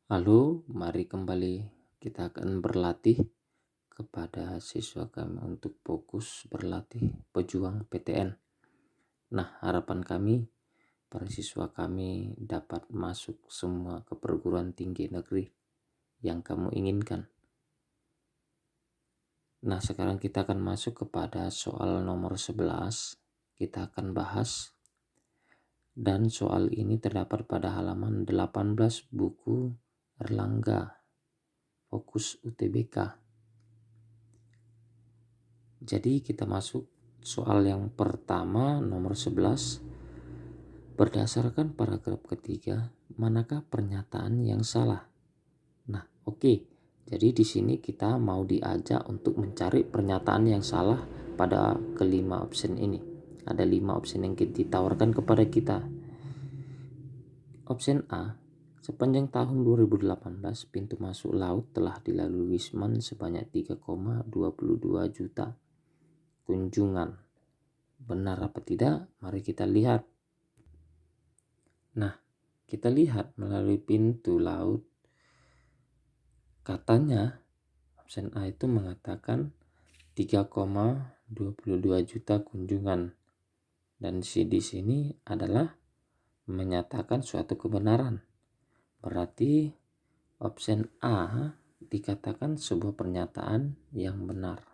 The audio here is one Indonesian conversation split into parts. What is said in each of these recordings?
Halo, mari kembali kita akan berlatih kepada siswa kami untuk fokus berlatih pejuang PTN. Nah, harapan kami para siswa kami dapat masuk semua ke perguruan tinggi negeri yang kamu inginkan. Nah, sekarang kita akan masuk kepada soal nomor 11. Kita akan bahas, dan soal ini terdapat pada halaman 18 buku Erlangga Fokus UTBK. Jadi kita masuk soal yang pertama nomor 11. Berdasarkan paragraf ketiga, manakah pernyataan yang salah? Nah, oke. Jadi di sini kita mau diajak untuk mencari pernyataan yang salah pada kelima opsi ini. Ada 5 opsi yang ditawarkan kepada kita. Opsi A, sepanjang tahun 2018 pintu masuk laut telah dilalui Wisman sebanyak 3,22 juta kunjungan. Benar apa tidak? Mari kita lihat. Nah, kita lihat melalui pintu laut. Katanya opsi A itu mengatakan 3,22 juta kunjungan. Dan di sini adalah menyatakan suatu kebenaran. Berarti opsi A dikatakan sebuah pernyataan yang benar.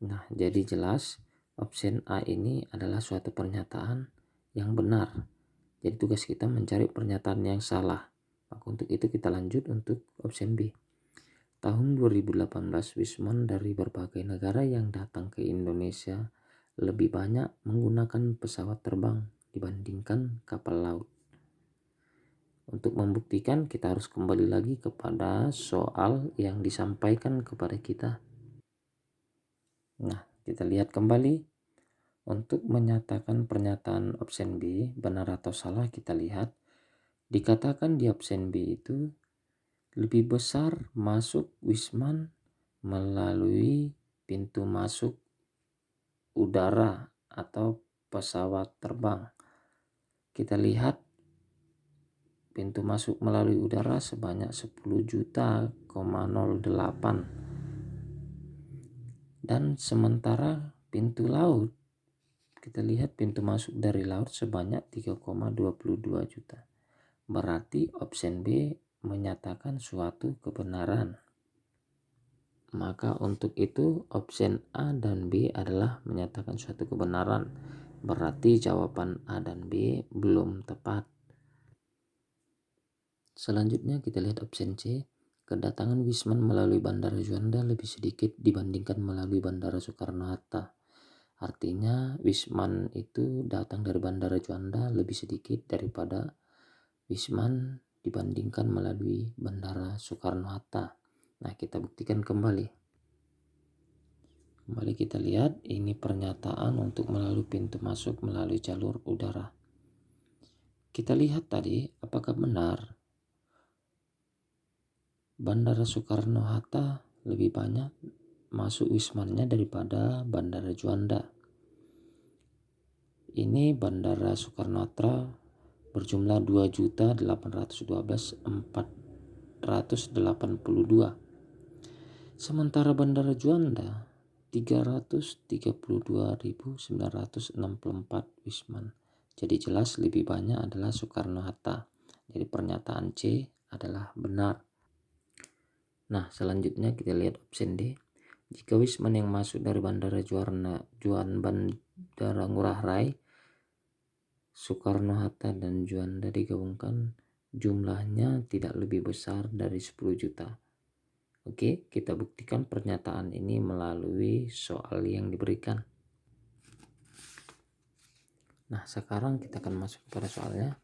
Nah, jadi jelas opsi A ini adalah suatu pernyataan yang benar. Jadi tugas kita mencari pernyataan yang salah. Maka untuk itu kita lanjut untuk opsi B. Tahun 2018 Wisman dari berbagai negara yang datang ke Indonesia lebih banyak menggunakan pesawat terbang dibandingkan kapal laut. Untuk membuktikan kita harus kembali lagi kepada soal yang disampaikan kepada kita. Nah, kita lihat kembali. Untuk menyatakan pernyataan opsi B benar atau salah, kita lihat dikatakan di opsi B itu lebih besar masuk Wisman melalui pintu masuk udara atau pesawat terbang. Kita lihat pintu masuk melalui udara sebanyak 10 juta,08. Dan sementara pintu laut, kita lihat pintu masuk dari laut sebanyak 3,22 juta. Berarti opsi B menyatakan suatu kebenaran. Maka untuk itu opsi A dan B adalah menyatakan suatu kebenaran. Berarti jawaban A dan B belum tepat. Selanjutnya kita lihat opsi C. Kedatangan Wisman melalui Bandara Juanda lebih sedikit dibandingkan melalui Bandara Soekarno-Hatta. Artinya Wisman itu datang dari Bandara Juanda lebih sedikit daripada Wisman dibandingkan melalui Bandara Soekarno-Hatta. Nah, kita buktikan kembali. Kembali kita lihat, ini pernyataan untuk melalui pintu masuk melalui jalur udara. Kita lihat tadi apakah benar Bandara Soekarno-Hatta lebih banyak masuk Wismannya daripada Bandara Juanda. Ini Bandara Soekarno-Hatta berjumlah 2.812.482. Sementara Bandara Juanda 332.964 Wisman. Jadi jelas lebih banyak adalah Soekarno-Hatta. Jadi pernyataan C adalah benar. Nah, selanjutnya kita lihat opsi D. Jika Wisman yang masuk dari Bandara Bandara Ngurah Rai, Soekarno-Hatta dan Juanda digabungkan, jumlahnya tidak lebih besar dari 10 juta. Oke, kita buktikan pernyataan ini melalui soal yang diberikan. Nah, sekarang kita akan masuk pada soalnya.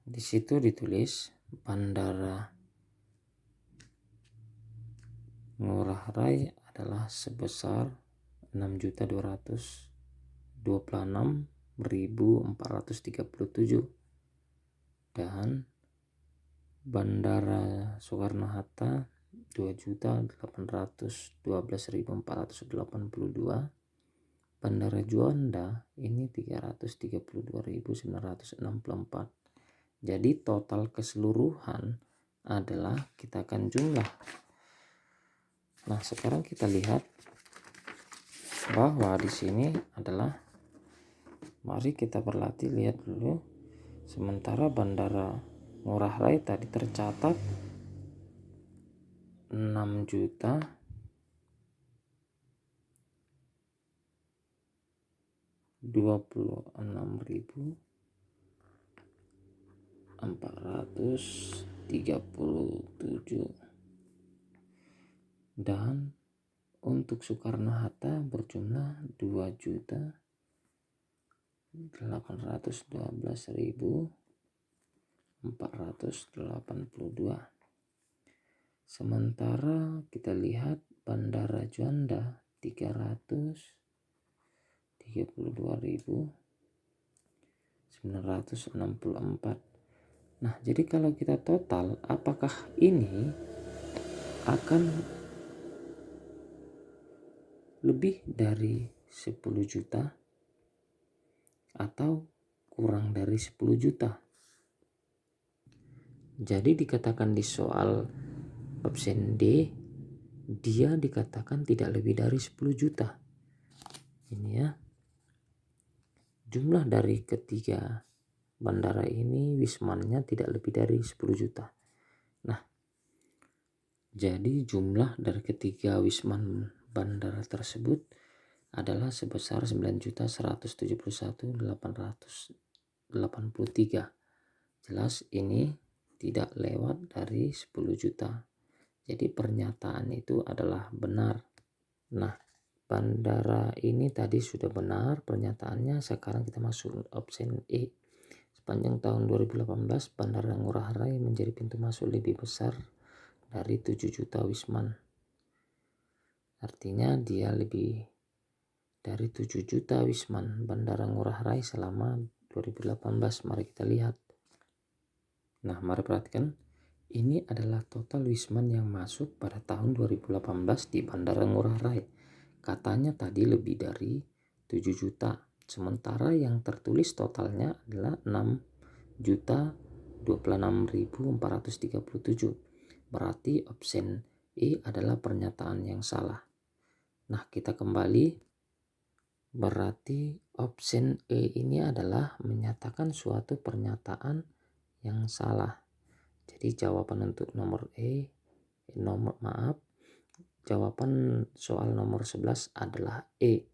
Di situ ditulis Bandara Ngurah Rai adalah sebesar 6.226.437 dan Bandara Soekarno-Hatta 2.812.482. Bandara Juanda ini 332.964. Jadi total keseluruhan adalah kita akan jumlah. Nah, sekarang kita lihat bahwa di sini adalah, mari kita berlatih, lihat dulu. Sementara Bandara Ngurah Rai tadi tercatat 6.026.437, dan untuk Soekarno-Hatta berjumlah 2.812.482. Sementara kita lihat Bandara Juanda 332.964. Nah, jadi kalau kita total, apakah ini akan lebih dari 10 juta atau kurang dari 10 juta? Jadi dikatakan di soal option D, dia dikatakan tidak lebih dari 10 juta. Ini ya, jumlah dari ketiga bandara ini wismannya tidak lebih dari 10 juta. Nah, jadi jumlah dari ketiga wisman bandara tersebut adalah sebesar 9.171.883. Jelas ini tidak lewat dari 10 juta. Jadi pernyataan itu adalah benar. Nah, bandara ini tadi sudah benar pernyataannya. Sekarang kita masuk option E. Sepanjang tahun 2018, Bandara Ngurah Rai menjadi pintu masuk lebih besar dari 7 juta wisman. Artinya dia lebih dari 7 juta wisman Bandara Ngurah Rai selama 2018. Mari kita lihat. Nah, mari perhatikan. Ini adalah total wisman yang masuk pada tahun 2018 di Bandara Ngurah Rai. Katanya tadi lebih dari 7 juta. Sementara yang tertulis totalnya adalah 6.026.437. Berarti option E adalah pernyataan yang salah. Nah, kita kembali. Berarti option E ini adalah menyatakan suatu pernyataan yang salah. Jadi jawaban untuk jawaban soal nomor 11 adalah E.